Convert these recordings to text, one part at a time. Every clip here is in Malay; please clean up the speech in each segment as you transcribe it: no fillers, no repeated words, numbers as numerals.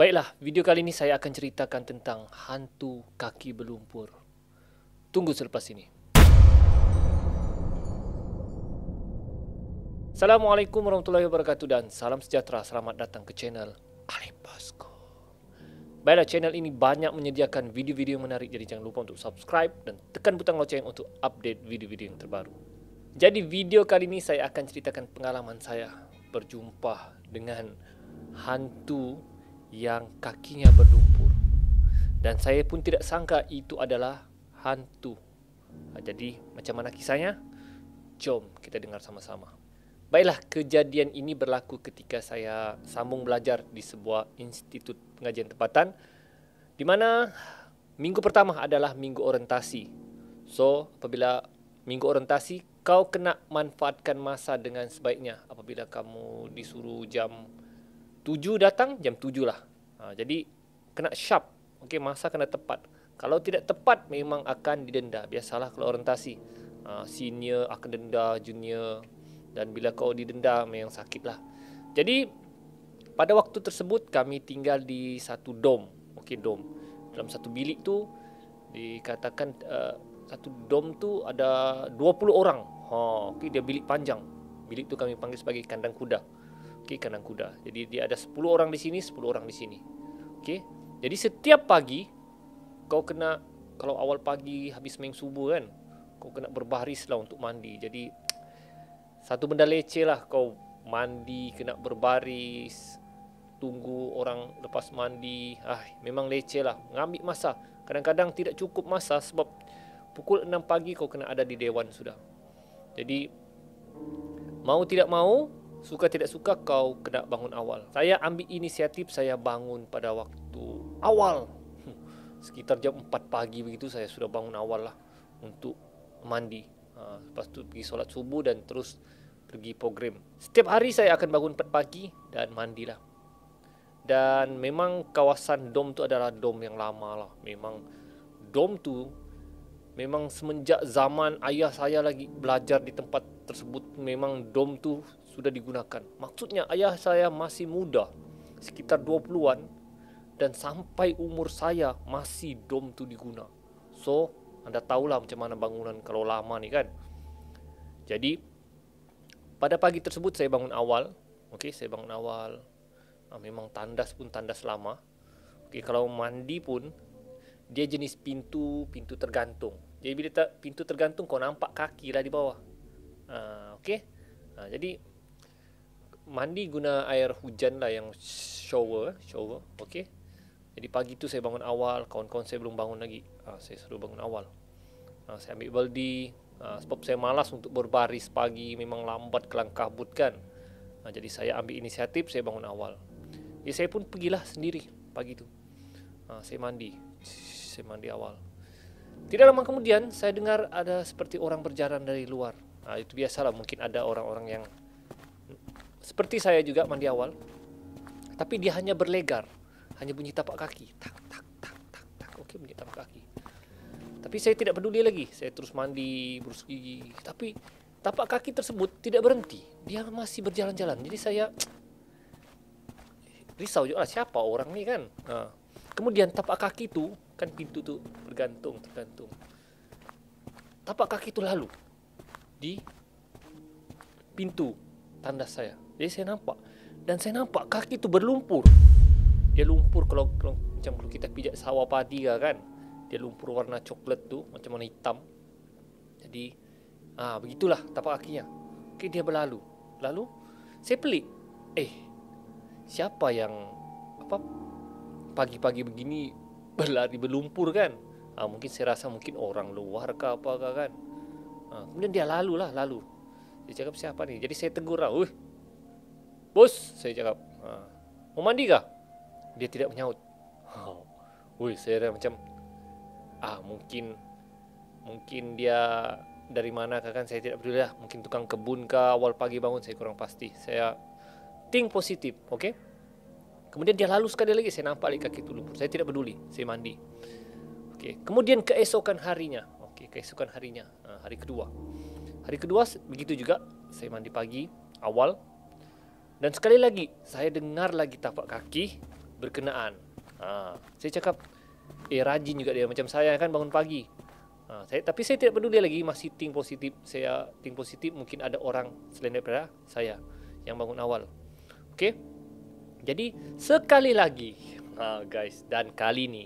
Baiklah, video kali ini saya akan ceritakan tentang hantu kaki berlumpur. Tunggu selepas ini. Assalamualaikum warahmatullahi wabarakatuh dan salam sejahtera. Selamat datang ke channel Alif Bosco. Baiklah, channel ini banyak menyediakan video-video yang menarik, jadi jangan lupa untuk subscribe dan tekan butang loceng untuk update video-video yang terbaru. Jadi video kali ini saya akan ceritakan pengalaman saya berjumpa dengan hantu yang kakinya berlumpur. Dan saya pun tidak sangka itu adalah hantu. Jadi macam mana kisahnya? Jom kita dengar sama-sama. Baiklah, kejadian ini berlaku ketika saya sambung belajar di sebuah institut pengajian tempatan, di mana minggu pertama adalah minggu orientasi. So, apabila minggu orientasi, kau kena manfaatkan masa dengan sebaiknya. Apabila kamu disuruh jam 7 datang, jam 7 lah. Jadi kena sharp. Okey, masa kena tepat. Kalau tidak tepat memang akan didenda. Biasalah kalau orientasi. Senior akan denda junior, dan bila kau didenda memang sakit lah. Jadi pada waktu tersebut kami tinggal di satu dom. Okey, dom. Dalam satu bilik tu dikatakan satu dom tu ada 20 orang. Okey, dia bilik panjang. Bilik tu kami panggil sebagai kandang kuda. Okey, kandang kuda. Jadi dia ada 10 orang di sini, 10 orang di sini. Okey. Jadi setiap pagi kau kena, kalau awal pagi habis main subuh kan, kau kena berbaris lah untuk mandi. Jadi satu benda leceh lah, kau mandi kena berbaris, tunggu orang lepas mandi. Memang leceh lah, ngambil masa. Kadang-kadang tidak cukup masa sebab pukul 6 pagi kau kena ada di dewan sudah. Jadi mau tidak mau, suka tidak suka, kau kena bangun awal. Saya ambil inisiatif, saya bangun pada waktu awal. Sekitar jam 4 pagi begitu saya sudah bangun awal lah untuk mandi. Lepas tu pergi solat subuh dan terus pergi program. Setiap hari saya akan bangun 4 pagi dan mandilah. Dan memang kawasan dom tu adalah dom yang lama lah. Memang dom tu memang semenjak zaman ayah saya lagi belajar di tempat tersebut, memang dom tu sudah digunakan. Maksudnya ayah saya masih muda, sekitar 20-an, dan sampai umur saya masih dom tu diguna. So, anda tahulah macam mana bangunan kalau lama ni kan. Jadi pada pagi tersebut saya bangun awal. Okey, saya bangun awal. Memang tandas pun tandas lama. Okey, kalau mandi pun dia jenis pintu tergantung. Jadi bila pintu tergantung, kau nampak kaki lah di bawah. Okey. Jadi mandi guna air hujan lah, yang shower. Okey. Jadi pagi tu saya bangun awal, kawan-kawan saya belum bangun lagi. Saya suruh bangun awal. Saya ambil baldi, sebab saya malas untuk berbaris pagi, memang lambat kelang kabut kan. Jadi saya ambil inisiatif, saya bangun awal. Jadi saya pun pergilah sendiri pagi tu. Saya mandi awal. Tidak lama kemudian saya dengar ada seperti orang berjalan dari luar. Itu biasalah, mungkin ada orang-orang yang seperti saya juga mandi awal, tapi dia hanya berlegar, hanya bunyi tapak kaki, tak. Okey, bunyi tapak kaki. Tapi saya tidak peduli lagi. Saya terus mandi, berus gigi. Tapi tapak kaki tersebut tidak berhenti. Dia masih berjalan-jalan. Jadi saya risau juga lah, siapa orang ni kan. Kemudian tapak kaki tu, kan pintu tu tergantung. Tapak kaki tu lalu di pintu tandas saya. Jadi saya nampak. Dan saya nampak kaki tu berlumpur. Dia lumpur kalau macam kalau kita pijak sawah padi kan. Dia lumpur warna coklat tu, macam warna hitam. Jadi begitulah tapak kakinya. Okey, dia berlalu. Lalu saya pelik. Siapa yang pagi-pagi begini berlari berlumpur kan? Mungkin saya rasa mungkin orang luar ke apa kan. Kemudian dia lalu. Dia cakap, siapa ni? Jadi saya tegur lah. Bos, saya cakap, mau mandi kah? Dia tidak menyaut. Saya macam mungkin dia dari mana kan, saya tidak peduli lah. Mungkin tukang kebun kah, awal pagi bangun, saya kurang pasti. Saya think positif, okey. Kemudian dia lalu sekali lagi, saya nampak lagi kaki itu lumpur. Saya tidak peduli, saya mandi. Okey. Kemudian keesokan harinya, hari kedua. Hari kedua begitu juga, saya mandi pagi awal. Dan sekali lagi saya dengar lagi tapak kaki berkenaan. Saya cakap, rajin juga dia macam saya kan bangun pagi. Tapi saya tidak peduli lagi, masih think positif. Saya think positif, mungkin ada orang selain daripada saya yang bangun awal. Okey. Jadi sekali lagi, guys, dan kali ni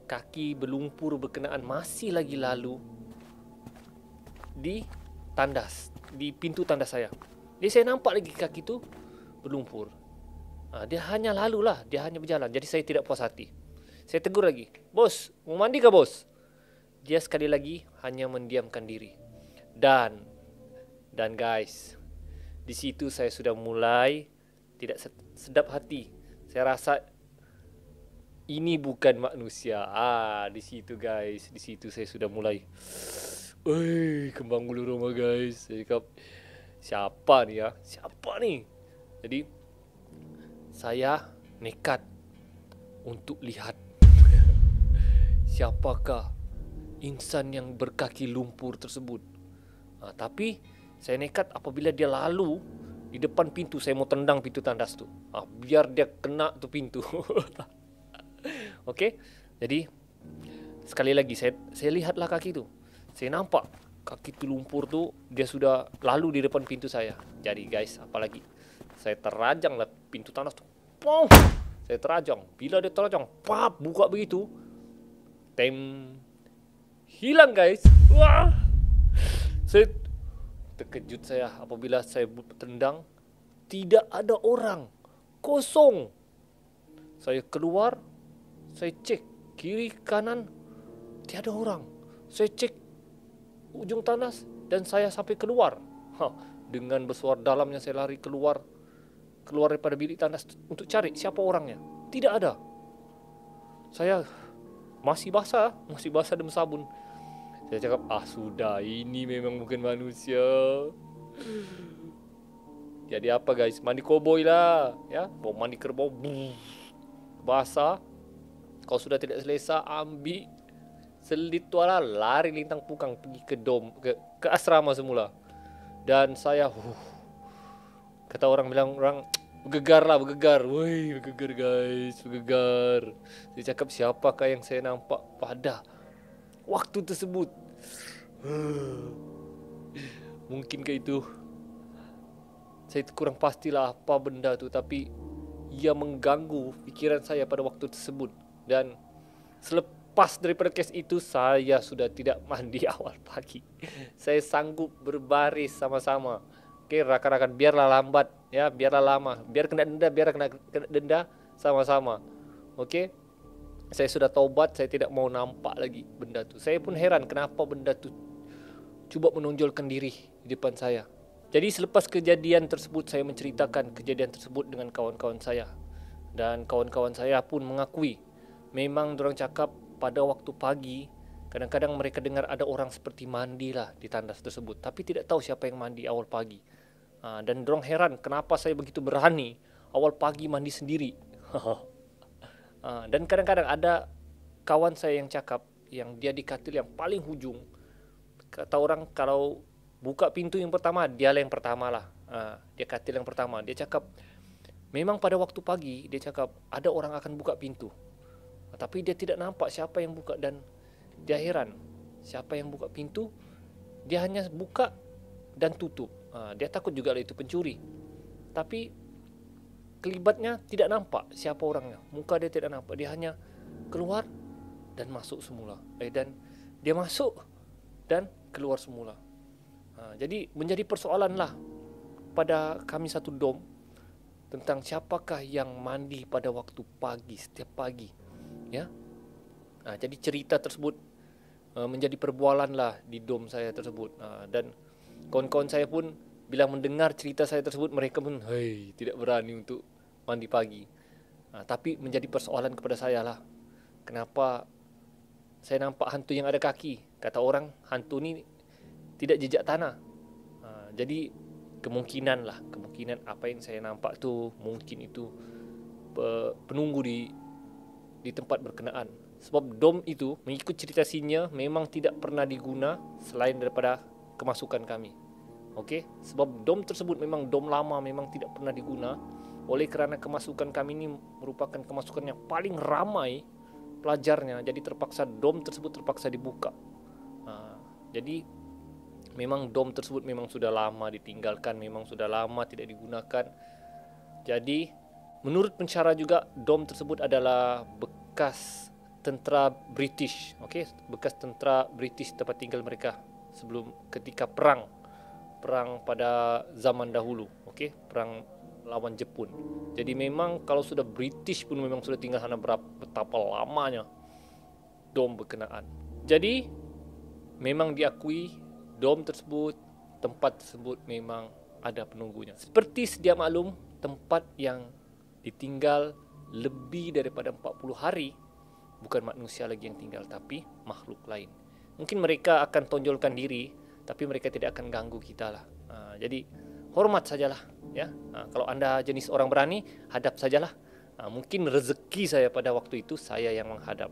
kaki berlumpur berkenaan masih lagi lalu di tandas, di pintu tandas saya. Jadi saya nampak lagi kaki tu berlumpur. Dia hanya lalulah, dia hanya berjalan. Jadi saya tidak puas hati. Saya tegur lagi, "Bos, mau mandi ke bos?" Dia sekali lagi hanya mendiamkan diri. Dan guys, di situ saya sudah mulai tidak sedap hati. Saya rasa ini bukan manusia. Di situ guys, di situ saya sudah mulai, kembang bulu roma guys. Saya cakap, siapa ni ya? Siapa ni? Jadi saya nekat untuk lihat siapakah insan yang berkaki lumpur tersebut. Tapi saya nekat apabila dia lalu di depan pintu, saya mau tendang pintu tandas tu. Biar dia kena tu pintu. Okey. Jadi sekali lagi saya lihatlah kaki tu. Saya nampak kaki tu lumpur tu, dia sudah lalu di depan pintu saya. Jadi guys, apalagi saya terajanglah pintu tandas tu. Pong! Saya terajang. Bila dia terajang, pap, buka begitu. Hilang guys. Wah. Saya terkejut apabila saya tendang, tidak ada orang. Kosong. Saya keluar, saya cek kiri kanan, tiada orang. Saya cek ujung tandas dan saya sampai keluar. Dengan bersuara dalamnya saya lari keluar daripada bilik tandas untuk cari siapa orangnya. Tidak ada. Saya masih basah dengan sabun. Saya cakap, sudah, ini memang bukan manusia. Jadi apa guys, mandi koboi lah, ya, bawa mandi kerbau, basah. Kalau sudah tidak selesa, ambil selit tuala, lari lintang pukang pergi ke dom, ke asrama semula. Dan saya, kata orang bergegar. Woi, bergegar guys, bergegar. Saya cakap, siapakah yang saya nampak pada waktu tersebut? Mungkinkah itu? Saya kurang pastilah apa benda tu, tapi ia mengganggu pikiran saya pada waktu tersebut. Dan selepas daripada kes itu, saya sudah tidak mandi awal pagi. Saya sanggup berbaris sama-sama. Okey, rakan-rakan, biarlah lambat, ya, biarlah lama, biar kena denda sama-sama. Okey. Saya sudah taubat, saya tidak mau nampak lagi benda tu. Saya pun heran kenapa benda tu cuba menonjolkan diri di depan saya. Jadi selepas kejadian tersebut, saya menceritakan kejadian tersebut dengan kawan-kawan saya. Dan kawan-kawan saya pun mengakui, memang dorang cakap pada waktu pagi, kadang-kadang mereka dengar ada orang seperti mandilah di tandas tersebut. Tapi tidak tahu siapa yang mandi awal pagi. Dan dorang heran kenapa saya begitu berani awal pagi mandi sendiri. Dan kadang-kadang ada kawan saya yang cakap, yang dia di katil yang paling hujung. Kata orang kalau buka pintu yang pertama, dialah yang pertama lah. Dia katil yang pertama. Dia cakap, memang pada waktu pagi, dia cakap ada orang akan buka pintu. Tapi dia tidak nampak siapa yang buka dan dia heran. Siapa yang buka pintu, dia hanya buka dan tutup. Dia takut juga itu pencuri. Tapi kelibatnya tidak nampak siapa orangnya. Muka dia tidak nampak. Dia hanya keluar dan masuk semula. Dan dia masuk dan keluar semula. Jadi menjadi persoalan lah pada kami satu dom tentang siapakah yang mandi pada waktu pagi, setiap pagi. Ya. Jadi cerita tersebut menjadi perbualan lah di dom saya tersebut. Dan kawan-kawan saya pun bila mendengar cerita saya tersebut, mereka pun tidak berani untuk mandi pagi. Tapi menjadi persoalan kepada saya lah, kenapa saya nampak hantu yang ada kaki. Kata orang, hantu ni tidak jejak tanah. Jadi kemungkinan apa yang saya nampak tu mungkin itu penunggu di tempat berkenaan. Sebab dom itu mengikut cerita Sinya memang tidak pernah diguna selain daripada kemasukan kami. Okey, sebab dom tersebut memang dom lama, memang tidak pernah diguna. oleh kerana kemasukan kami ini merupakan kemasukan yang paling ramai pelajarnya, jadi dom tersebut terpaksa dibuka. Jadi memang dom tersebut memang sudah lama ditinggalkan, memang sudah lama tidak digunakan. Jadi menurut pensyarah juga, dom tersebut adalah bekas tentera British, bekas tentera British tempat tinggal mereka sebelum ketika perang pada zaman dahulu, perang lawan Jepun. Jadi memang kalau sudah British pun memang sudah tinggal sana betapa lamanya dom berkenaan. Jadi memang diakui dom tersebut, tempat tersebut memang ada penunggunya. Seperti sedia maklum, tempat yang ditinggal lebih daripada 40 hari bukan manusia lagi yang tinggal, tapi makhluk lain. Mungkin mereka akan tonjolkan diri, tapi mereka tidak akan ganggu kita lah. Jadi hormat sajalah, ya. Kalau Anda jenis orang berani, hadap sajalah. Mungkin rezeki saya pada waktu itu saya yang menghadap.